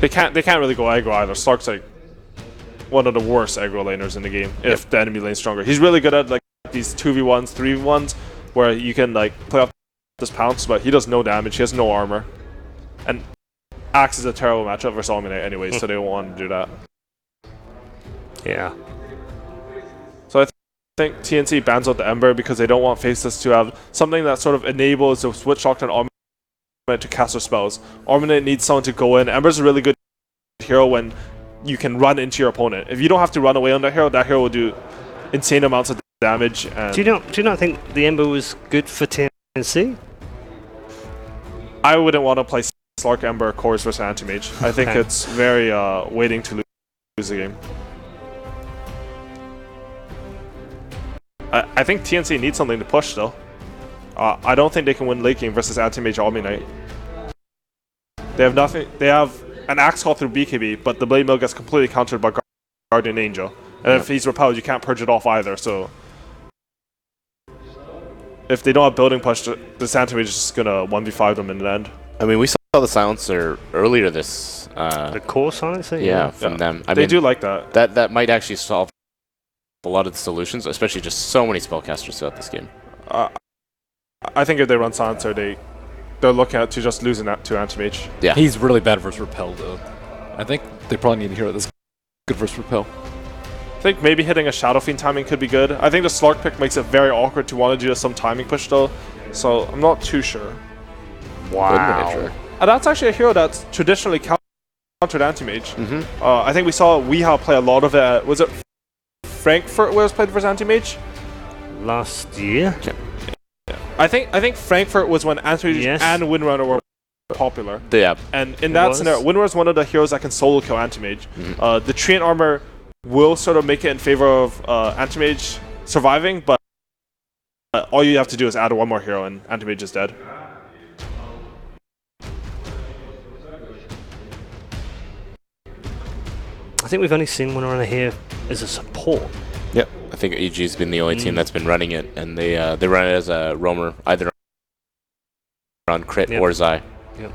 They can't really go aggro either. Slark's like one of the worst aggro laners in the game if the enemy lane's stronger. He's really good at like these 2v1s, 3v1s where you can like play off this pounce, but he does no damage, he has no armor. And Axe is a terrible matchup versus Omni anyway, so they don't want to do that. Yeah. So I think TNC bans out the Ember because they don't want Faceless to have something that sort of enables the Switch Locked and Omni to cast their spells. Omni needs someone to go in. Ember's a really good hero when you can run into your opponent. If you don't have to run away on that hero will do insane amounts of damage. And do you not think the Ember was good for TNC? I wouldn't want to play Slark, Ember, Chorus versus Anti-Mage. I think it's very waiting to lose the game. I think TNC needs something to push though. I don't think they can win late game versus Anti-Mage Omni Knight. They have nothing. They have an Axe Call through BKB, but the Blade Mill gets completely countered by Guardian Angel. And if he's repelled, you can't purge it off either, so if they don't have building push, this Anti-Mage is just gonna 1v5 them in the end. I mean, we saw the Silencer earlier this... the core Silencer? Yeah, from them. They do like that. That might actually solve a lot of the solutions, especially just so many spellcasters throughout this game. I think if they run Silencer, they're looking at to just losing that to Anti-Mage. Yeah. He's really bad versus Repel, though. I think they probably need a hero that's good versus Repel. I think maybe hitting a Shadow Fiend timing could be good. I think the Slark pick makes it very awkward to want to do some timing push, though. So I'm not too sure. Wow. And that's actually a hero that's traditionally countered Anti-Mage. I think we saw Weehaw play a lot of it. Was it Frankfurt where it was played versus Anti-Mage? Last year? I think Frankfurt was when Anti-Mage and Windrunner were popular. Yeah. And in that scenario, Windrunner is one of the heroes that can solo kill Anti-Mage. The Treant Armor will sort of make it in favor of Anti-Mage surviving, but all you have to do is add one more hero and Anti-Mage is dead. I think we've only seen Windrunner here as a support. Yep. I think EG's been the only team that's been running it, and they run it as a roamer, either on crit or Zai. Yep.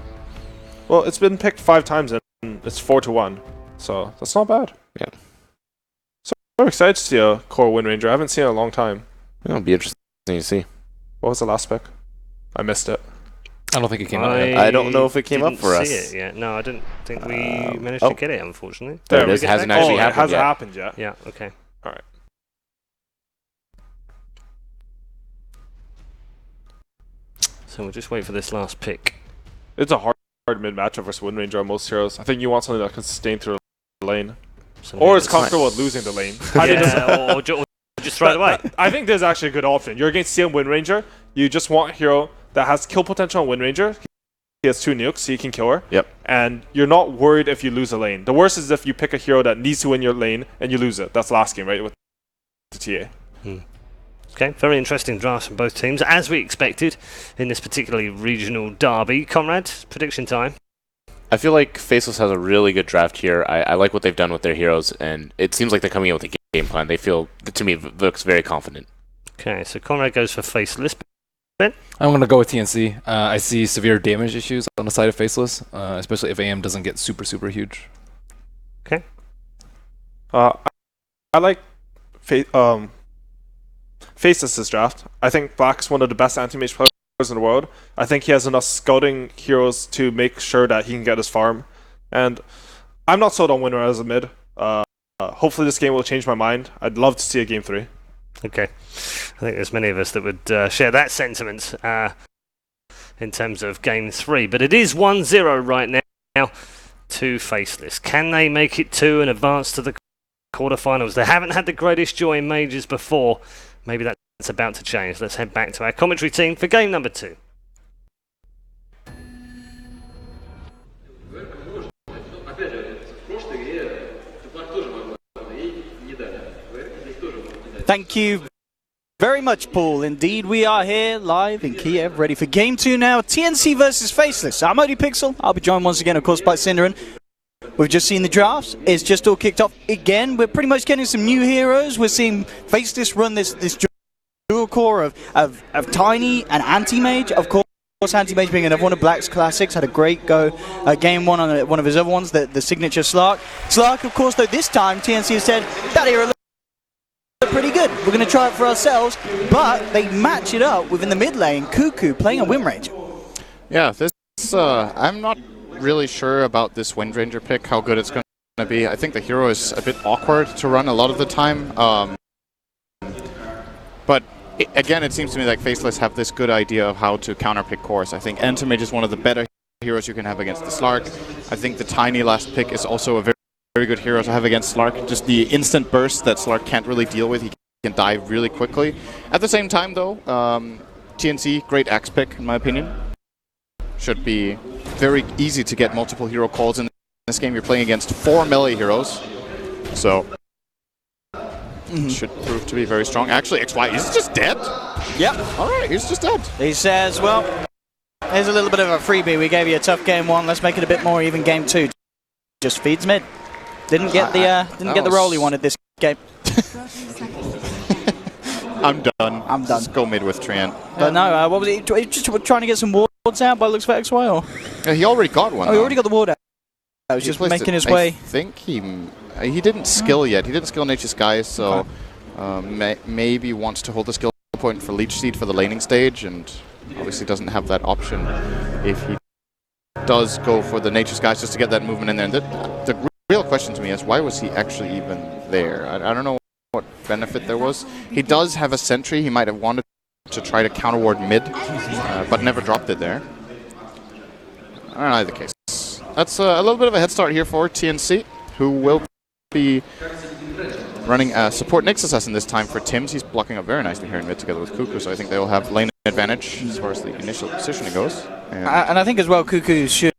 Well, it's been picked 5 times and it's 4-1, so that's not bad. Yeah. So I'm excited to see a core Wind Ranger. I haven't seen it in a long time. It'll be interesting to see. What was the last pick? I missed it. I don't think it came up yet. I don't know if it came up for us. It yet. No, I didn't think we managed to get it, unfortunately. There it is. It hasn't actually happened it hasn't yet. happened yet. Yeah, okay. Alright. So we'll just wait for this last pick. It's a hard mid matchup versus Wind Ranger on most heroes. I think you want something that can sustain through the lane. Or is comfortable with losing the lane. Or just throw it away. I think there's actually a good option. You're against CM Wind Ranger. You just want a hero that has kill potential on Wind Ranger. He has 2 nukes, so he can kill her. Yep. And you're not worried if you lose a lane. The worst is if you pick a hero that needs to win your lane and you lose it. That's last game, right? With the TA. Okay, very interesting drafts from both teams, as we expected in this particularly regional derby. Conrad, prediction time. I feel like Faceless has a really good draft here. I like what they've done with their heroes, and it seems like they're coming in with a game plan. They feel, to me, looks very confident. Okay, so Conrad goes for Faceless. Ben? I'm going to go with TNC. I see severe damage issues on the side of Faceless, especially if AM doesn't get super huge. Okay. I like Faceless's draft. I think Black's one of the best anti-mage players in the world. I think he has enough scouting heroes to make sure that he can get his farm. And I'm not sold on Winner as a mid. Hopefully this game will change my mind. I'd love to see a game 3. Okay. I think there's many of us that would share that sentiment in terms of game 3. But it is 1-0 right now to Faceless. Can they make it 2 and advance to the quarterfinals? They haven't had the greatest joy in majors before. Maybe that's about to change. Let's head back to our commentary team for game number 2. Thank you very much, Paul. Indeed, we are here live in Kiev, ready for game 2 now. TNC versus Faceless. I'm ODPixel. I'll be joined once again, of course, by Cinderin. We've just seen the drafts. It's just all kicked off again. We're pretty much getting some new heroes. We're seeing Faceless run this dual core of Tiny and Anti-Mage. Of course, Anti-Mage being another one of Black's classics, had a great go game one on one of his other ones, the signature Slark. Slark, of course, though, this time TNC has said, that hero looks pretty good. We're going to try it for ourselves, but they match it up within the mid lane. Cuckoo playing a Wind Ranger. Yeah, this I'm not really sure about this Wind Ranger pick, how good it's going to be. I think the hero is a bit awkward to run a lot of the time. But again, it seems to me like Faceless have this good idea of how to counterpick cores. I think Anti-Mage is one of the better heroes you can have against the Slark. I think the Tiny last pick is also a very, very good hero to have against Slark. Just the instant burst that Slark can't really deal with. He can die really quickly. At the same time, though, TNC, great axe pick, in my opinion. Should be very easy to get multiple hero calls in this game. You're playing against 4 melee heroes. So should prove to be very strong. Actually, XY, he's just dead? Yep. Alright, he's just dead. He says, well, here's a little bit of a freebie. We gave you a tough game one. Let's make it a bit more even game two. Just feeds mid. Didn't get the role he wanted this game. I'm done. I'm done. Just go mid with Treant. But no, what was he? Just trying to get some wards out by the looks for XY, or? Yeah, he already got one. Oh, he already got the ward out. I was just making his way. I think he didn't skill yet. He didn't skill Nature's Skies, so maybe wants to hold the skill point for Leech Seed for the laning stage, and obviously doesn't have that option if he does go for the Nature's Skies just to get that movement in there. And the real question to me is, why was he actually even there? I don't know what benefit there was. He does have a sentry. He might have wanted to try to counter ward mid, but never dropped it there. I don't know, either case. That's a little bit of a head start here for TNC, who will be running a support Nyx Assassin this time for Tims. He's blocking up very nicely here in mid together with Cuckoo, so I think they will have lane advantage as far as the initial positioning goes. And I think as well, Cuckoo should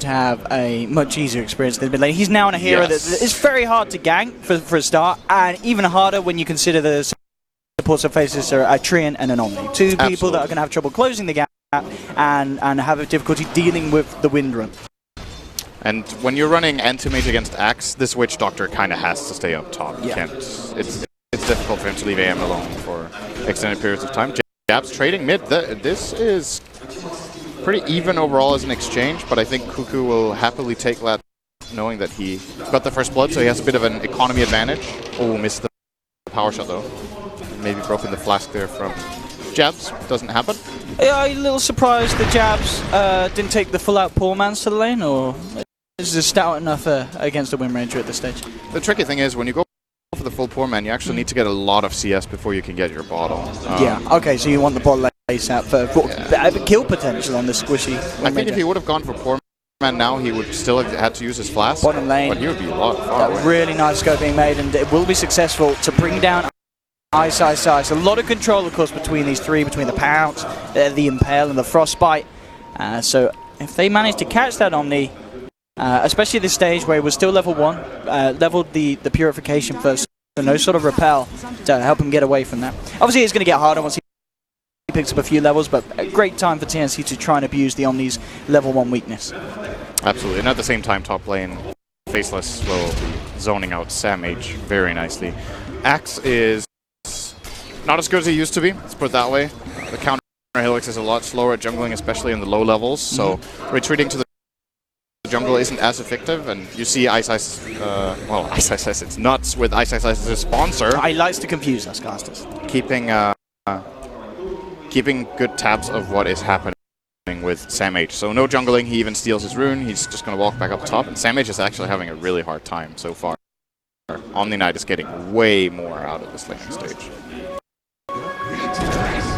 have a much easier experience than mid lane. He's now on a hero that is very hard to gank for a start, and even harder when you consider the supports of Faceless are a Treant and an Omni. Two people that are going to have trouble closing the gap and have a difficulty dealing with the wind run. And when you're running Anti-Mage against Axe, this Witch Doctor kind of has to stay up top. Yeah. It's difficult for him to leave AM alone for extended periods of time. Jabs trading mid. This is pretty even overall as an exchange, but I think Cuckoo will happily take that, knowing that he got the first blood, so he has a bit of an economy advantage. Oh, missed the power shot though. Maybe broken the flask there from Jabs. Doesn't happen. Are you a little surprised the Jabs didn't take the full-out poor man's to the lane, or is it stout enough against the Wind Ranger at this stage? The tricky thing is, when you go for the full poor man, you actually need to get a lot of CS before you can get your bottle. Yeah, okay, so you want the bot lace out for kill potential on this squishy Wind I think Ranger. if he would have gone for poor man now, he would still have had to use his flask. Bottom lane. But he would be a lot far away. Really nice scope being made, and it will be successful to bring down Ice. A lot of control, of course, between these three, between the Pounce, the Impale, and the Frostbite. So if they manage to catch that Omni, especially at this stage where it was still level 1, leveled the Purification first, so no sort of repel to help him get away from that. Obviously, it's going to get harder once he picks up a few levels, but a great time for TNC to try and abuse the Omni's level 1 weakness. Absolutely, and at the same time, top lane, Faceless will be zoning out Sam H very nicely. Axe is not as good as he used to be, let's put it that way. The counter Helix is a lot slower at jungling, especially in the low levels, so retreating to the jungle isn't as effective, and you see Ice, well, Ice, it's nuts with Ice as a sponsor. He likes to confuse us casters. Keeping good tabs of what is happening with Sam H. So no jungling, he even steals his rune, he's just going to walk back up top, and Sam H is actually having a really hard time so far. Omni Knight is getting way more out of this laning stage.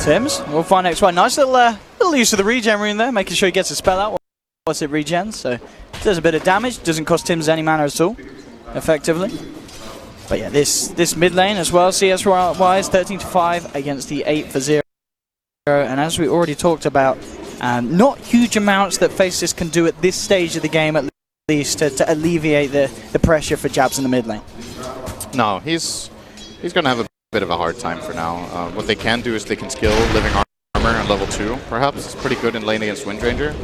Tims, we'll find XY. Nice little use of the regen rune there, making sure he gets a spell out once it regens. So does a bit of damage, doesn't cost Tims any mana at all, effectively. But yeah, this mid lane as well, CS-wise, 13-5 against the 8-0. And as we already talked about, not huge amounts that Faceless can do at this stage of the game, at least, to alleviate the pressure for Jabs in the mid lane. No, he's going to have a bit of a hard time for now. What they can do is they can skill Living Armor on level 2, perhaps. It's pretty good in lane against Wind Ranger.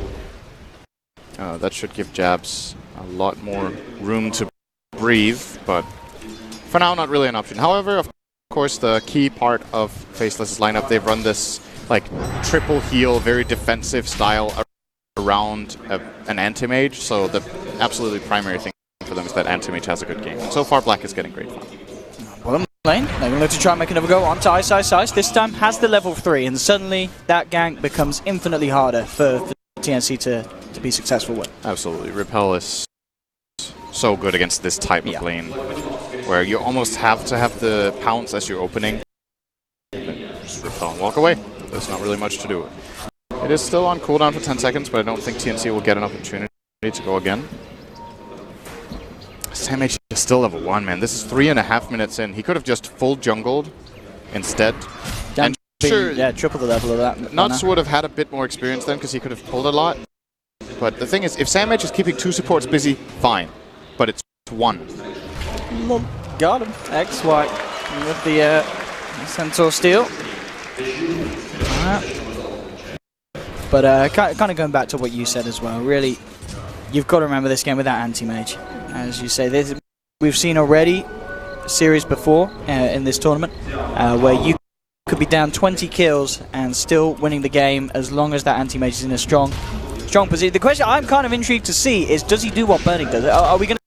That should give Jabs a lot more room to breathe, but for now, not really an option. However, of course, the key part of Faceless's lineup, they've run this like triple heal, very defensive style around an anti-mage. So the absolutely primary thing for them is that anti-mage has a good game. And so far, Black is getting great fun. Bottom lane, they're going to look to try and make another go onto Ice. This time has the level 3, and suddenly that gank becomes infinitely harder for TNC to be successful with. Absolutely. Repel is so good against this type of lane, where you almost have to have the pounce as you're opening. Just repel and walk away. There's not really much to do. It is still on cooldown for 10 seconds, but I don't think TNC will get an opportunity to go again. Sam H is still level 1, man. This is 3.5 minutes in. He could have just full jungled instead. And sure, yeah, triple the level of that. Nuts would have had a bit more experience then because he could have pulled a lot. But the thing is, if Sam H is keeping 2 supports busy, fine. But it's 1. Got him. X-White with the Centaur Steel. But kind of going back to what you said as well, really, you've got to remember this game without anti-mage. As you say, we've seen already a series before in this tournament where you could be down 20 kills and still winning the game as long as that anti-mage is in a strong position. The question I'm kind of intrigued to see is, does he do what Burning does? Are we going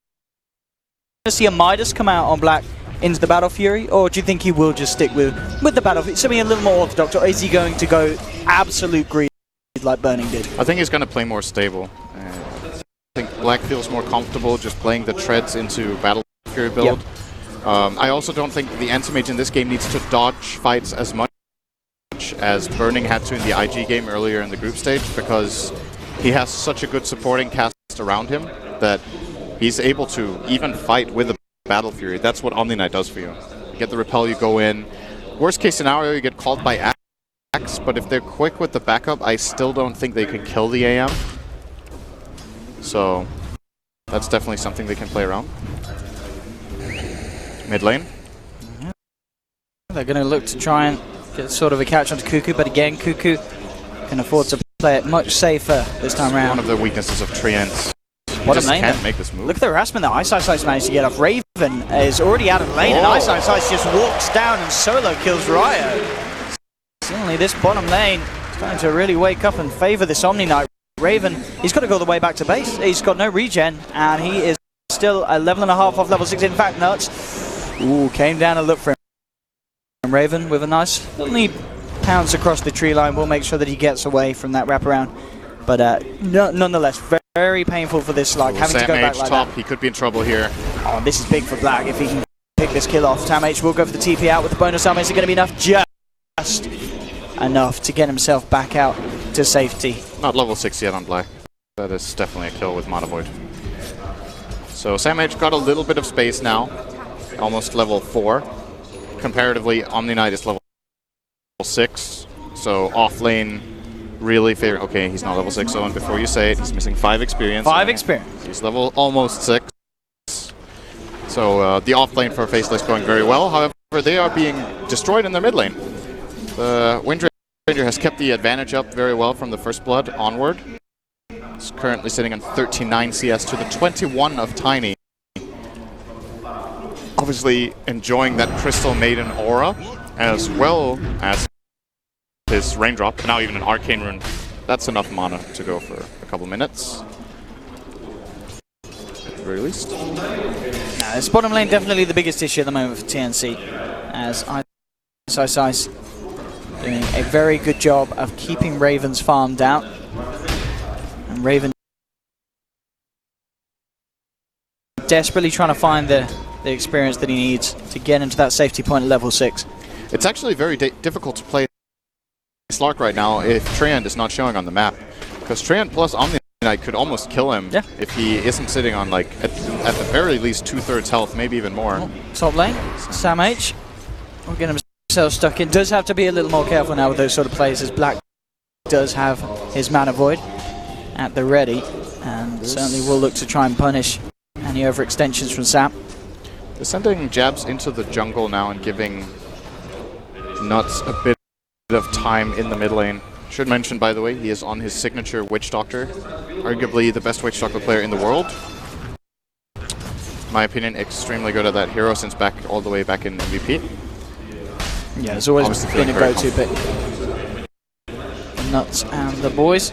to see a Midas come out on Black into the Battle Fury, or do you think he will just stick with the Battle Fury, something a little more orthodox, or is he going to go absolute greed like Burning did? I think he's going to play more stable. I think Black feels more comfortable just playing the treads into Battle Fury build. Yep. I also don't think the anti-mage in this game needs to dodge fights as much as Burning had to in the IG game earlier in the group stage, because he has such a good supporting cast around him that he's able to even fight with the Battle Fury. That's what Omni Knight does for you. You get the repel, you go in. Worst case scenario, you get called by Axe, but if they're quick with the backup, I still don't think they can kill the AM. So that's definitely something they can play around. Mid lane. They're going to look to try and get sort of a catch onto Cuckoo, but again, Cuckoo can afford to play it much safer this time around. One of the weaknesses of Treant. What just a lane. Can't make this move. Look at the harassment that Ice managed to get off. Raven is already out of the lane, and Ice just walks down and solo kills Ryo. Suddenly this bottom lane is starting to really wake up and favour this Omni Knight. Raven, he's got to go all the way back to base. He's got no regen, and he is still a level and a half off level 6. In fact, Nuts came down and looked for him. Raven with a nice little pounce across the tree line will make sure that he gets away from that wraparound. But nonetheless, very painful for this slug, having to go back like top. that. He could be in trouble here. Oh, this is big for Black if he can pick this kill off. Sam H will go for the TP out with the bonus armor. Is it going to be enough? Just enough to get himself back out to safety. Not level 6 yet on Black. That is definitely a kill with Mana Void. So Sam H got a little bit of space now. Almost level 4. Comparatively, Omni Knight is level 6. So off lane really favor. Okay, he's not level 6, Owen. Before you say it, he's missing 5 experience. 5 experience. He's level almost 6. So the off lane for Faceless going very well. However, they are being destroyed in their mid lane. The Wind Ranger has kept the advantage up very well from the first blood onward. He's currently sitting on 39 CS to the 21 of Tiny. Obviously enjoying that Crystal Maiden aura, as well as his Raindrop, and now even an Arcane Rune. That's enough mana to go for a couple minutes. At the very least. Now, this bottom lane definitely the biggest issue at the moment for TNC, as Ice doing a very good job of keeping Raven's farm down. And Raven desperately trying to find the experience that he needs to get into that safety point at level 6. It's actually very difficult to play Slark right now if Treant is not showing on the map, because Treant plus Omni Knight could almost kill him if he isn't sitting on, like, at the very least 2/3 health, maybe even more. Oh, top lane, Sam H will get himself stuck in. Does have to be a little more careful now with those sort of plays, as Black does have his Mana Void at the ready, and certainly will look to try and punish any overextensions from Sam. They're sending jabs into the jungle now and giving Nuts a bit of time in the mid lane. Should mention, by the way, he is on his signature Witch Doctor, arguably the best Witch Doctor player in the world. In my opinion, extremely good at that hero since all the way back in MVP. Yeah, it's always been a go-to pick. Nuts and the boys.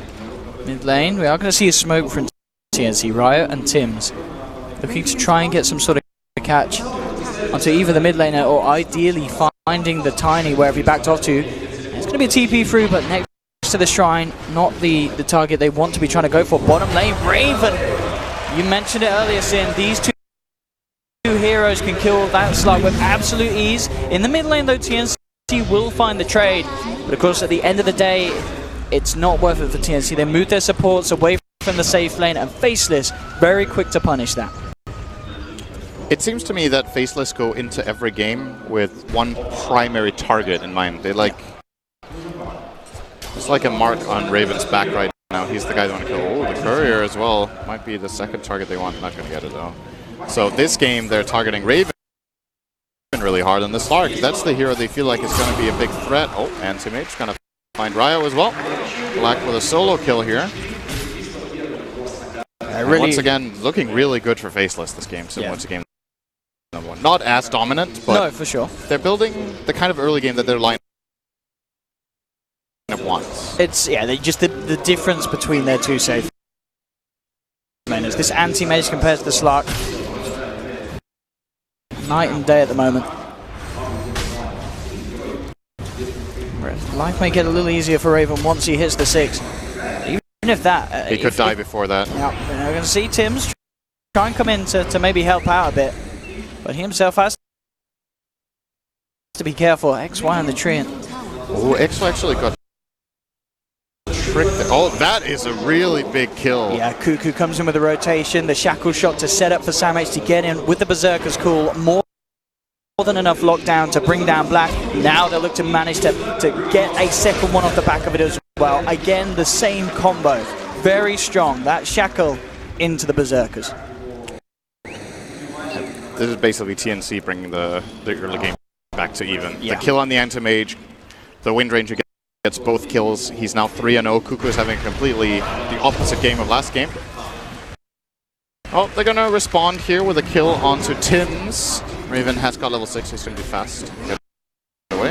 Mid lane, we are going to see a smoke from TNC, Riot and Tims. Looking to try and get some sort of catch onto either the mid laner or ideally finding the Tiny wherever he backed off to. It's going to be a TP through, but next to the shrine, not the target they want to be trying to go for. Bottom lane, Raven. You mentioned it earlier, Sin. These two heroes can kill that slug with absolute ease. In the mid lane, though, TNC will find the trade. But of course, at the end of the day, it's not worth it for TNC. They move their supports away from the safe lane, and Faceless very quick to punish that. It seems to me that Faceless go into every game with one primary target in mind. They like... It's like a mark on Raven's back right now. He's the guy they want to kill. Oh, the courier as well. Might be the second target they want. Not going to get it though. So this game, they're targeting Raven really hard. And the Slark, that's the hero they feel like is going to be a big threat. Oh, and Teammate's going to find Ryo as well. Black with a solo kill here. Really once again, looking really good for Faceless this game, similar to game number 1. Not as dominant, but no, for sure. They're building the kind of early game that their line wants. It's just the difference between their two safe laners. This anti-mage compared to the Slark, night and day at the moment. Life may get a little easier for Raven once he hits the 6. Even if that... he could die before that. Yeah, we're going to see Tims try and come in to maybe help out a bit. But he himself has to be careful. XY on the tree. Oh, XY actually got tricked there. Oh, that is a really big kill. Yeah, Cuckoo comes in with a rotation. The shackle shot to set up for Sam H to get in with the Berserker's Call. More than enough lockdown to bring down Black. Now they'll look to manage to get a second one off the back of it as well. Again, the same combo. Very strong. That shackle into the Berserkers. This is basically TNC bringing the early game back to even. Yeah. The kill on the Anti-Mage, the Wind Ranger gets both kills. He's now 3-0. Cuckoo is having completely the opposite game of last game. Oh, they're going to respond here with a kill onto Tims. Raven has got level 6, he's going to be fast. Get away.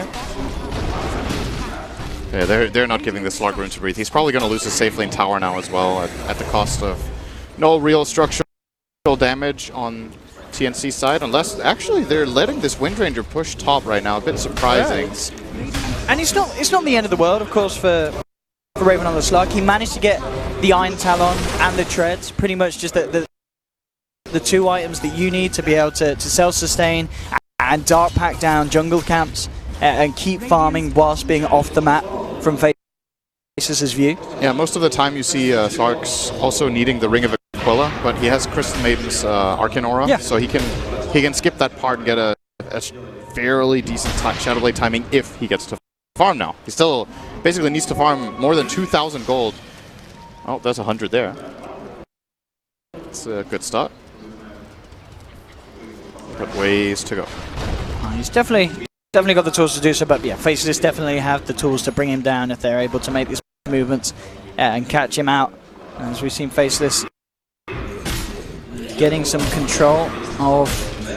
Yeah, they're not giving the Slark room to breathe. He's probably going to lose his safe lane tower now as well at the cost of no real structural damage on TNC side, unless actually they're letting this Wind Ranger push top right now. A bit surprising. Yeah, and it's not the end of the world, of course, for Raven on the Slark. He managed to get the Iron Talon and the Treads, pretty much just the two items that you need to be able to self-sustain and dark pack down jungle camps and keep farming whilst being off the map from Faceless's view. Yeah, most of the time you see Slark's also needing the Ring of Aquila, but he has Crystal Maiden's Arcane Aura, so he can skip that part and get a fairly decent Shadow Blade timing if he gets to farm now. He still basically needs to farm more than 2,000 gold. Oh, there's 100 there. It's a good start. But ways to go. He's definitely got the tools to do so, but yeah, Faceless definitely have the tools to bring him down if they're able to make these movements and catch him out. And as we've seen Faceless getting some control of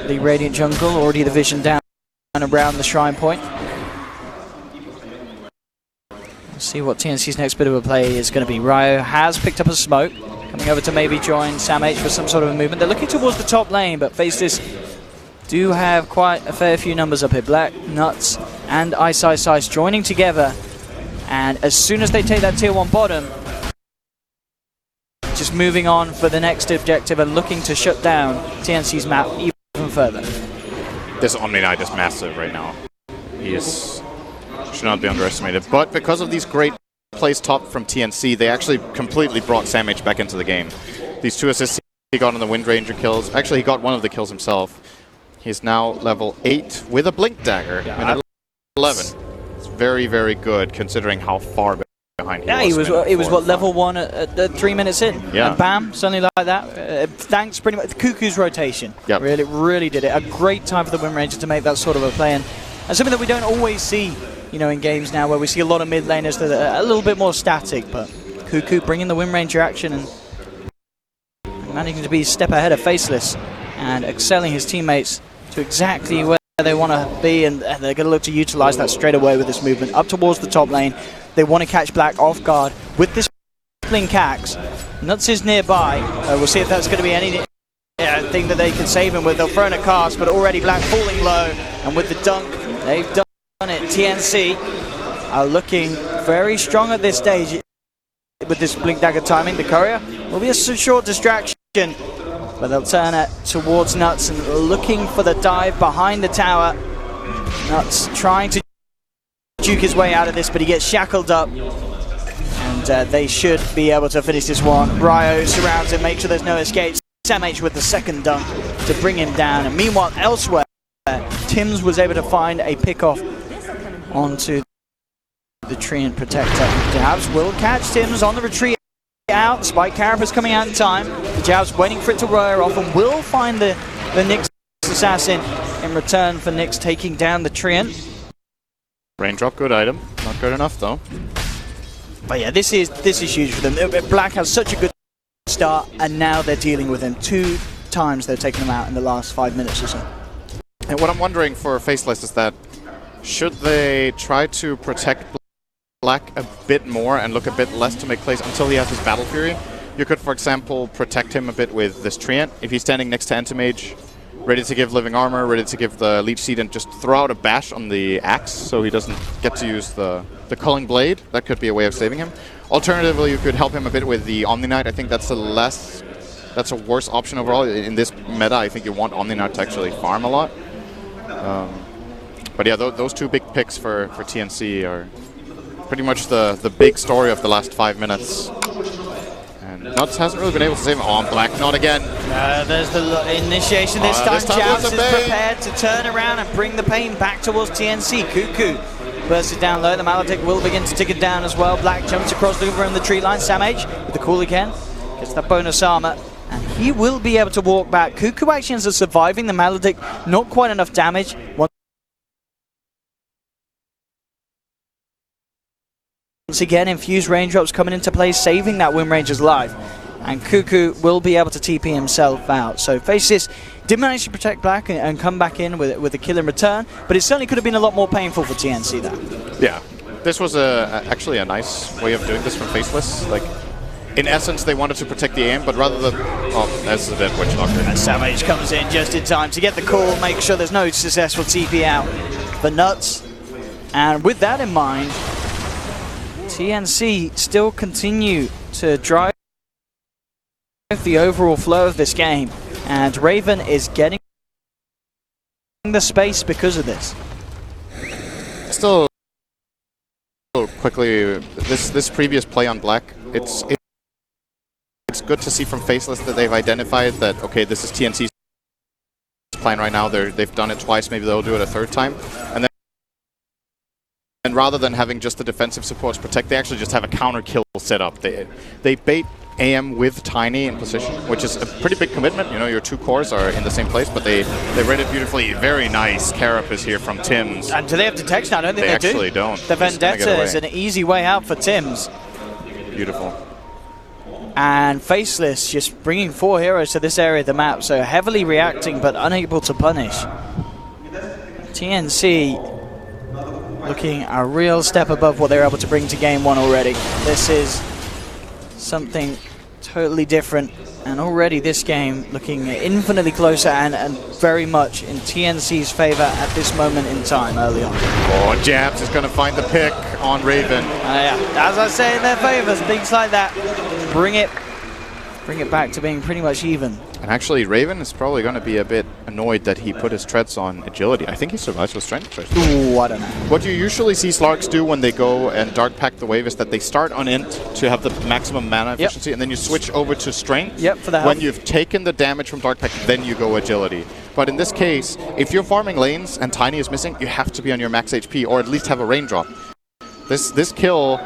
the Radiant jungle, already the vision down and around the shrine point. Let's see what TNC's next bit of a play is going to be. Ryo has picked up a smoke, coming over to maybe join Sam H for some sort of a movement. They're looking towards the top lane, but Faceless do have quite a fair few numbers up here. Black, Nuts, and Ice joining together. And as soon as they take that tier 1 bottom, just moving on for the next objective and looking to shut down TNC's map even further. This Omni Knight is massive right now. He should not be underestimated. But because of these great plays top from TNC, they actually completely brought Sam H back into the game. These 2 assists he got on the Wind Ranger kills. Actually, he got one of the kills himself. He's now level 8 with a Blink Dagger. Minute 11. It's very, very good considering how far behind he was. He was what, level 1 at 3 minutes in? Yeah. And bam, something like that. Thanks pretty much. Cuckoo's rotation. Yep. Really did it. A great time for the Wind Ranger to make that sort of a play. And something that we don't always see, in games now, where we see a lot of mid laners that are a little bit more static. But Cuckoo bringing the Wind Ranger action and managing to be a step ahead of Faceless and excelling his teammates to exactly where they want to be, and they're going to look to utilize that straight away with this movement up towards the top lane. They want to catch Black off guard with this blink axe. Nuts is nearby. We'll see if that's going to be any thing that they can save him with. They'll throw in a cast, but already Black falling low. And with the dunk, they've done it. TNC are looking very strong at this stage with this blink dagger timing. The courier will be a short distraction, but they'll turn it towards Nuts and looking for the dive behind the tower. Nuts trying to juke his way out of this, but he gets shackled up. And they should be able to finish this one. Ryo surrounds him, makes sure there's no escapes. SamH with the second dunk to bring him down. And meanwhile, elsewhere, Tims was able to find a pick-off onto the Treant Protector. Jabs will catch Tims on the retreat out. Spike Carapace coming out in time. The Jabs waiting for it to wear off and will find the Nyx assassin in return for Nyx taking down the Treant. Raindrop, good item. Not good enough though. But yeah, this is huge for them. Black has such a good start, and now they're dealing with him. 2 times they've taken him out in the last 5 minutes or so. And what I'm wondering for Faceless is that should they try to protect Black a bit more and look a bit less to make plays until he has his Battle Fury? You could, for example, protect him a bit with this Treant. If he's standing next to Anti-Mage, ready to give Living Armor, ready to give the Leech Seed, and just throw out a bash on the axe so he doesn't get to use the Culling Blade. That could be a way of saving him. Alternatively, you could help him a bit with the Omni Knight. I think that's a worse option overall. In this meta, I think you want Omni Knight to actually farm a lot. But yeah, those 2 big picks for TNC are pretty much the big story of the last 5 minutes. And Nuts hasn't really been able to save him. Oh, Black, not again. There's the initiation. This time Jabs is prepared to turn around and bring the pain back towards TNC. Cuckoo bursts it down low. The Maledict will begin to tick it down as well. Black jumps across looking from the tree line. SamH with the call again. Gets that bonus armor. And he will be able to walk back. Cuckoo actually ends up surviving the Maledict. Not quite enough damage. Once again, infused raindrops coming into play, saving that Wind Ranger's life. And Cuckoo will be able to TP himself out. So Faceless did manage to protect Black and come back in with a kill in return, but it certainly could have been a lot more painful for TNC there. Yeah, this was actually a nice way of doing this from Faceless. Like, in essence, they wanted to protect the aim, but rather than... Oh, that's a dead Witch Doctor. And SamH comes in just in time to get the call, make sure there's no successful TP out for Nuts. And with that in mind, TNC still continue to drive the overall flow of this game, and Raven is getting the space because of this. Still, quickly, this previous play on Black, it's good to see from Faceless that they've identified that, okay, this is TNC's plan right now. They've done it twice, maybe they'll do it a 3rd time, and rather than having just the defensive supports protect, they actually just have a counter kill set up. They bait AM with Tiny in position, which is a pretty big commitment. You know, your 2 cores are in the same place, but they read it beautifully. Very nice Carapace here from Tims. And do they have detection? I don't think they do. They actually don't. The Vendetta is an easy way out for Tims. Beautiful. And Faceless just bringing 4 heroes to this area of the map, so heavily reacting but unable to punish. TNC looking a real step above what they were able to bring to game 1 already. This is something totally different, and already this game looking infinitely closer and very much in TNC's favor at this moment in time early on. Oh, Jabs is going to find the pick on Raven. Yeah, as I say in their favor, things like that bring it back to being pretty much even. And actually, Raven is probably going to be a bit annoyed that he put his treads on agility. I think he survives with strength treads. Ooh, I don't know. What you usually see Slarks do when they go and Dark Pack the wave is that they start on int to have the maximum mana efficiency, and then you switch over to strength. Yep, for the health. When you've taken the damage from Dark Pack, then you go agility. But in this case, if you're farming lanes and Tiny is missing, you have to be on your max HP or at least have a raindrop. This kill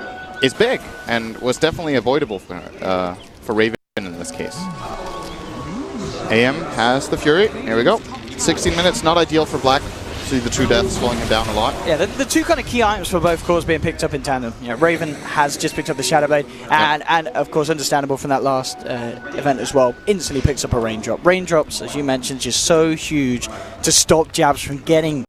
is big and was definitely avoidable for Raven in this case. AM has the Fury. Here we go. 16 minutes, not ideal for Black. See the 2 deaths slowing him down a lot. Yeah, the 2 kind of key items for both cores being picked up in tandem. You know, Raven has just picked up the Shadow Blade, and of course, understandable from that last event as well, instantly picks up a Raindrop. Raindrops, as you mentioned, just so huge to stop Jabs from getting